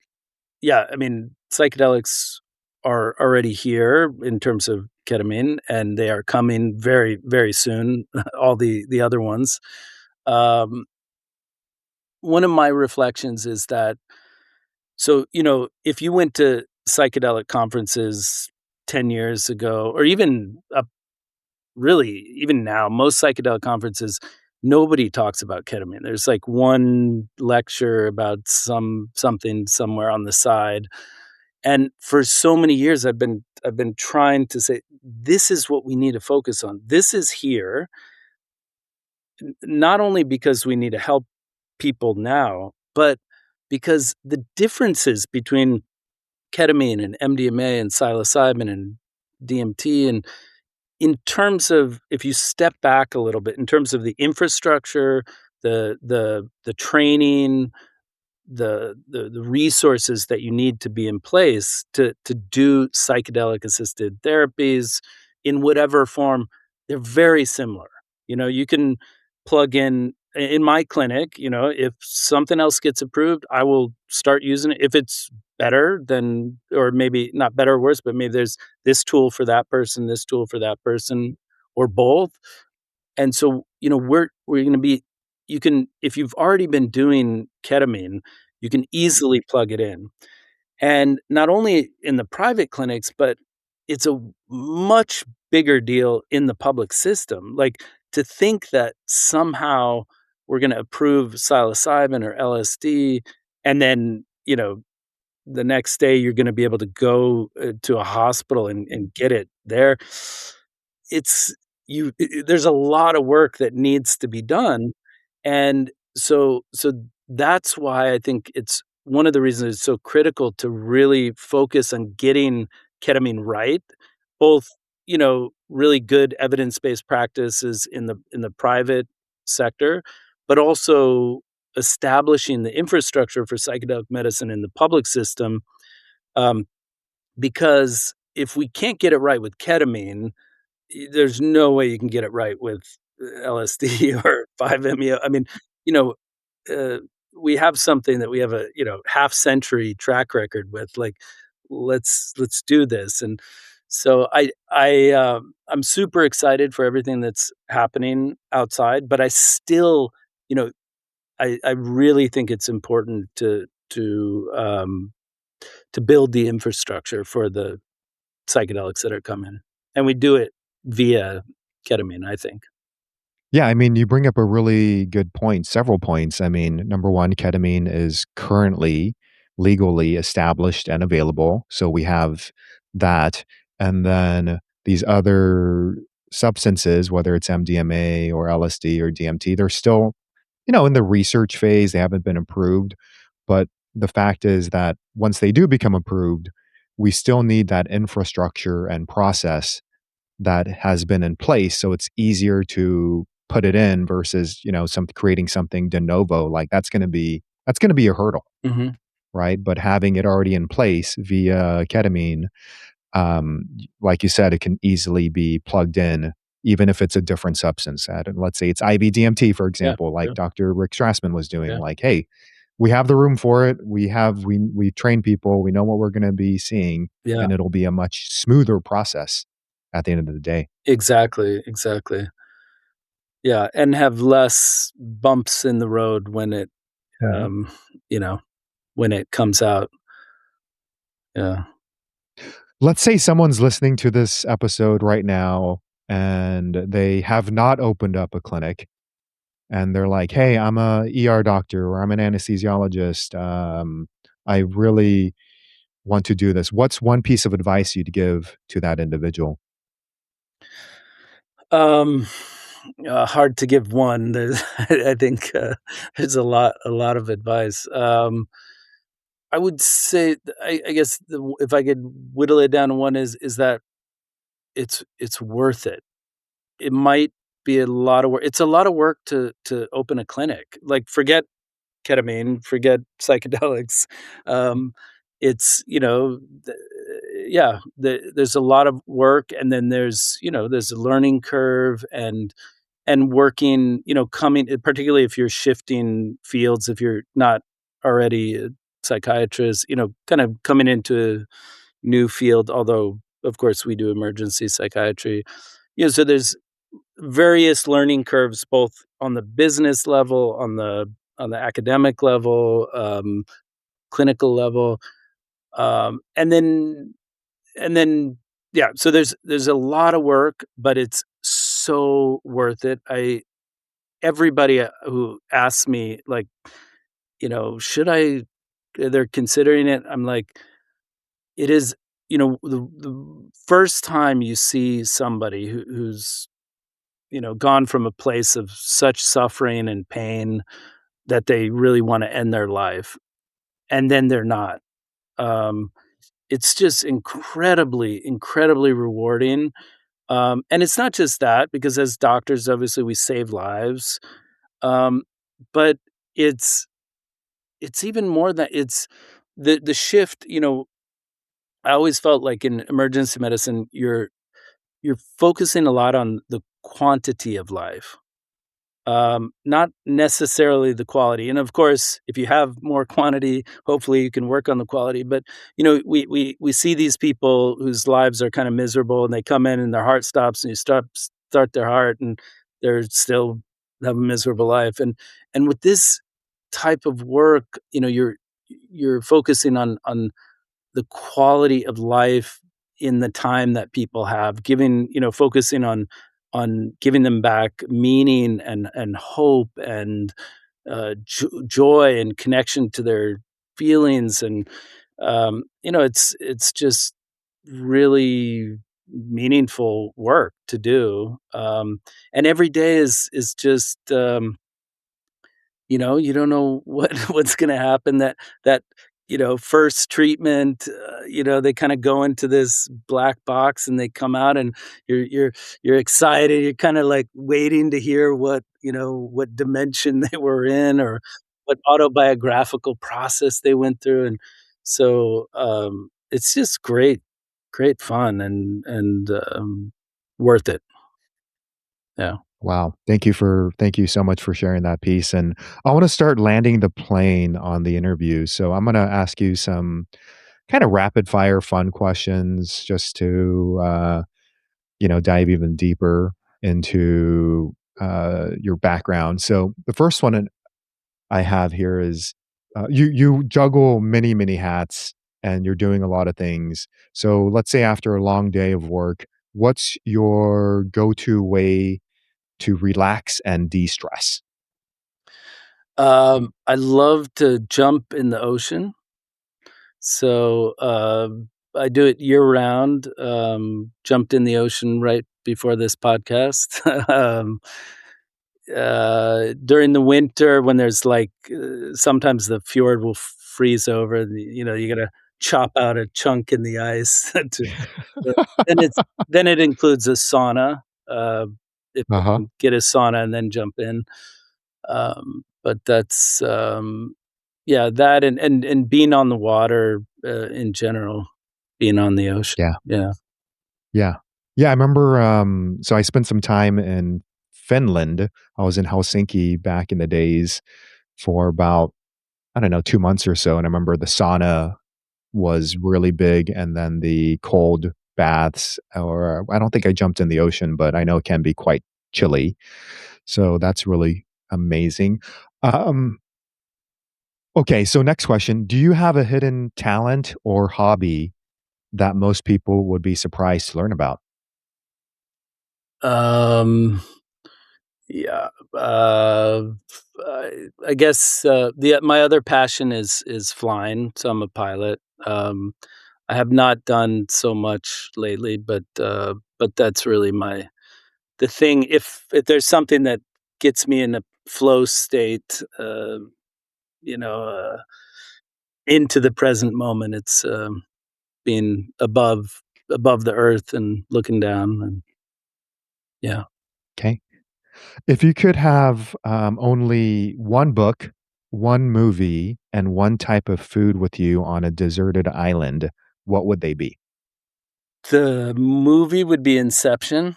yeah, I mean, psychedelics are already here in terms of ketamine, and they are coming very, very soon. All the other ones. Um, One of my reflections is that if you went to psychedelic conferences 10 years ago, or even really even now, most psychedelic conferences, nobody talks about ketamine. There's like one lecture about something somewhere on the side. And for so many years, I've been trying to say, this is what we need to focus on. This is here, not only because we need to help people now, but because the differences between ketamine and MDMA and psilocybin and DMT, and in terms of, if you step back a little bit, in terms of the infrastructure, the training, the resources that you need to be in place to do psychedelic assisted therapies in whatever form, they're very similar. You can plug in my clinic. If something else gets approved, I will start using it. If it's better, then, or maybe not better or worse, but maybe there's this tool for that person, this tool for that person, or both. And so, we're going to be, you can, if you've already been doing ketamine, you can easily plug it in. And not only in the private clinics, but it's a much bigger deal in the public system. Like, to think that somehow we're going to approve psilocybin or LSD, and then, the next day you're going to be able to go to a hospital and get it there. It's there's a lot of work that needs to be done. And so that's why I think it's one of the reasons it's so critical to really focus on getting ketamine right, both, really good evidence-based practices in the private sector, but also establishing the infrastructure for psychedelic medicine in the public system. Um, because if we can't get it right with ketamine, there's no way you can get it right with LSD or 5-MeO. I mean, you know, uh, we have something that we have a, half century track record with. Like, let's do this. And so I'm super excited for everything that's happening outside, but I still, you know, I really think it's important to build the infrastructure for the psychedelics that are coming, and we do it via ketamine, I think. Yeah, I mean, you bring up a really good point, several points. I mean, number one, ketamine is currently legally established and available. So we have that. And then these other substances, whether it's MDMA or LSD or DMT, they're still, in the research phase. They haven't been approved. But the fact is that once they do become approved, we still need that infrastructure and process that has been in place, so it's easier to put it in versus, some creating something de novo. Like, that's going to be a hurdle, Mhm. right? But having it already in place via ketamine, like you said, it can easily be plugged in, even if it's a different substance. Let's say it's IV-DMT, for Yeah, example, like yeah, Dr. Rick Strassman was doing. yeah, Like, hey, we have the room for it. We train people. We know what we're going to be seeing, yeah. and it'll be a much smoother process at the end of the day. Exactly, exactly. Yeah, and have less bumps in the road when it, Mhm. um, you know, when it comes out. Yeah. Let's say someone's listening to this episode right now and they have not opened up a clinic and they're like, "Hey, I'm a ER doctor or I'm an anesthesiologist. I really want to do this." What's one piece of advice you'd give to that individual? Um, hard to give one. There's I think, there's a lot of advice. I would say I guess if I could whittle it down to one is that it's worth it. It might be a lot of work. It's a lot of work to open a clinic. Like, forget ketamine, forget psychedelics. Um, it's, yeah, there's a lot of work, and then there's a learning curve, and working, coming, particularly if you're shifting fields, if you're not already a psychiatrist, kind of coming into a new field, although of course we do emergency psychiatry. So there's various learning curves, both on the business level, on the academic level, clinical level, and then yeah. So there's a lot of work, but it's so worth it. I Everybody who asks me, like, should I? They're considering it. I'm like, it is. The first time you see somebody who's gone from a place of such suffering and pain that they really wanna end their life, and then they're not. Um, it's just incredibly, incredibly rewarding, and it's not just that, because as doctors, obviously, we save lives, um, but it's it's even more that it's the shift. I always felt like in emergency medicine, you're focusing a lot on the quantity of life. Not necessarily the quality. And of course, if you have more quantity, hopefully you can work on the quality. But we see these people whose lives are kind of miserable, and they come in and their heart stops, and you start their heart, and they're still have a miserable life. And with this type of work, you're focusing on the quality of life in the time that people have, focusing on giving them back meaning and hope and joy and connection to their feelings, and it's just really meaningful work to do, and every day is just you don't know what what's gonna happen. That first treatment, they kinda go into this black box and they come out, and you're excited, you're kinda, like, waiting to hear what dimension they were in, or what autobiographical process they went through, and so, it's just great fun, and worth it. Yeah. Wow. Thank you so much for sharing that piece. And I want to start landing the plane on the interview. So I'm going to ask you some kind of rapid fire fun questions just to dive even deeper into your background. So the first one I have here is you juggle many hats and you're doing a lot of things. So let's say after a long day of work, what's your go-to way to relax and de-stress? I love to jump in the ocean. So, I do it year round. Jumped in the ocean right before this podcast. During the winter, when there's like, sometimes the fjord will freeze over, and you gotta chop out a chunk in the ice to then it includes a sauna, if I Uh-huh. can get a sauna and then jump in. But that's, yeah, that and being on the water, in general. being on the ocean. Yeah. Yeah. Yeah. Yeah, I remember, so I spent some time in Finland. I was in Helsinki back in the days for about, I don't know, 2 months or so, and I remember the sauna was really big, and then the cold baths, or I don't think I jumped in the ocean, but I know it can be quite chilly. So that's really amazing. Um, okay, so next question. Do you have a hidden talent or hobby that most people would be surprised to learn about? Um, yeah. I guess the my other passion is flying, so I'm a pilot. I have not done so much lately, but that's really the thing. If there's something that gets me in a flow state, you know, into the present moment, it's being above the earth and looking down, and yeah. Okay. If you could have, only one book, one movie, and one type of food with you on a deserted island, what would they be? The movie would be Inception.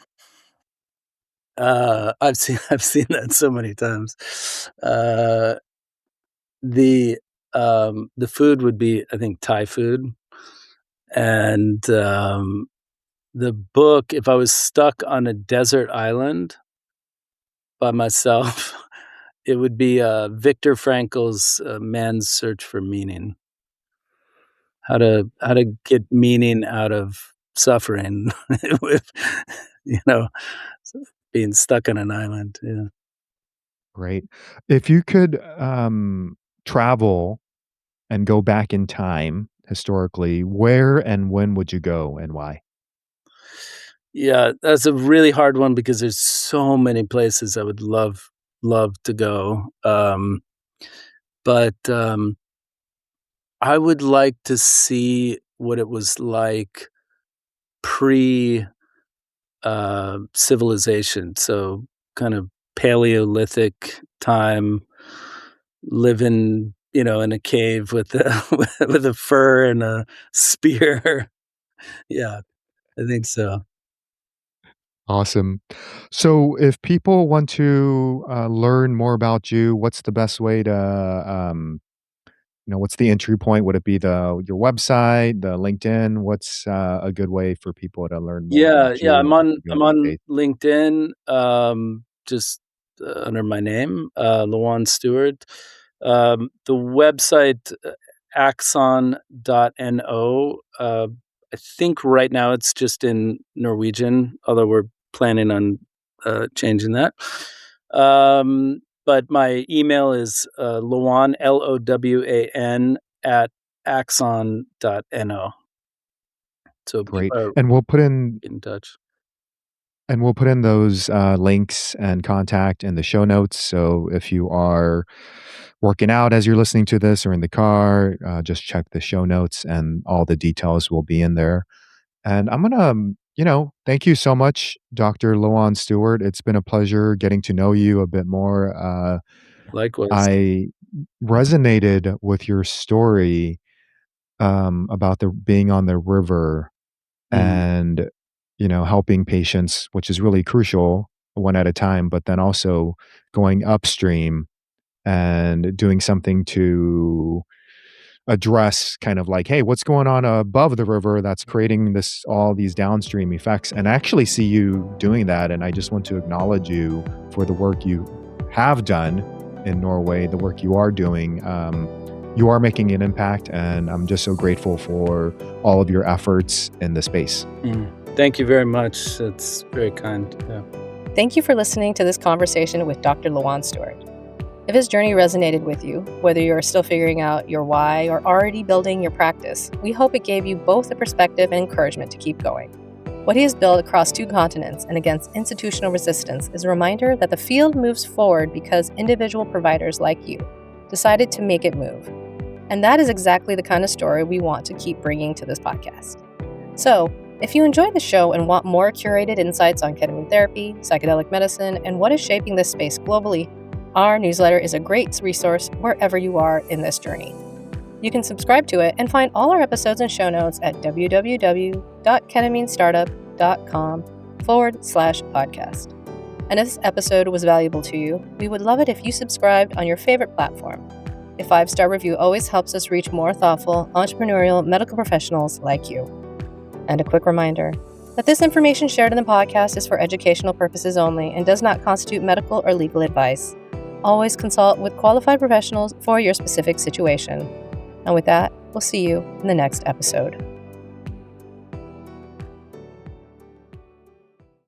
I've seen that so many times. Uh, the food would be, I think, Thai food, and the book, if I was stuck on a desert island by myself, it would be Viktor Frankl's Man's Search for Meaning. How to get meaning out of suffering with, you know, being stuck on an island. Yeah. Great. If you could, travel and go back in time historically, where and when would you go and why? Yeah, that's a really hard one because there's so many places I would love to go. But I would like to see what it was like pre civilization. So kind of Paleolithic time, living, in a cave with a with a fur and a spear. Yeah, I think so. Awesome. So if people want to, learn more about you, what's the best way to, what's the entry point? Would it be your website, the LinkedIn? What's, a good way for people to learn more Yeah, about yeah, you I'm and on your I'm on space? LinkedIn, just, under my name, Lowan Stewart. The website, axon.no, I think right now it's just in Norwegian, although we're planning on, changing that. But my email is, Lowan, Lowan, at axon.no. So Great. people are And get in touch. we'll put in those, links and contact in the show notes. So if you are working out as you're listening to this or in the car, just check the show notes and all the details will be in there. And I'm gonna, thank you so much, Dr. Lowan Stewart. It's been a pleasure getting to know you a bit more. Likewise. I resonated with your story, about the being on the river Mhm. and, helping patients, which is really crucial one at a time, but then also going upstream and doing something to address kind of like, hey, what's going on above the river that's creating all these downstream effects, and I actually see you doing that, and I just want to acknowledge you for the work you have done in Norway, the work you are doing. You are making an impact, and I'm just so grateful for all of your efforts in the space. Thank you very much. That's very kind. Yeah. Thank you for listening to this conversation with Dr. Lowan Stewart. If his journey resonated with you, whether you're still figuring out your why or already building your practice, we hope it gave you both the perspective and encouragement to keep going. What he has built across 2 continents and against institutional resistance is a reminder that the field moves forward because individual providers like you decided to make it move. And that is exactly the kind of story we want to keep bringing to this podcast. So, if you enjoyed the show and want more curated insights on ketamine therapy, psychedelic medicine, and what is shaping this space globally, our newsletter is a great resource wherever you are in this journey. You can subscribe to it and find all our episodes and show notes at www.ketaminestartup.com/podcast. And if this episode was valuable to you, we would love it if you subscribed on your favorite platform. A 5-star review always helps us reach more thoughtful, entrepreneurial medical professionals like you. And a quick reminder that this information shared in the podcast is for educational purposes only and does not constitute medical or legal advice. Always consult with qualified professionals for your specific situation. And with that, we'll see you in the next episode.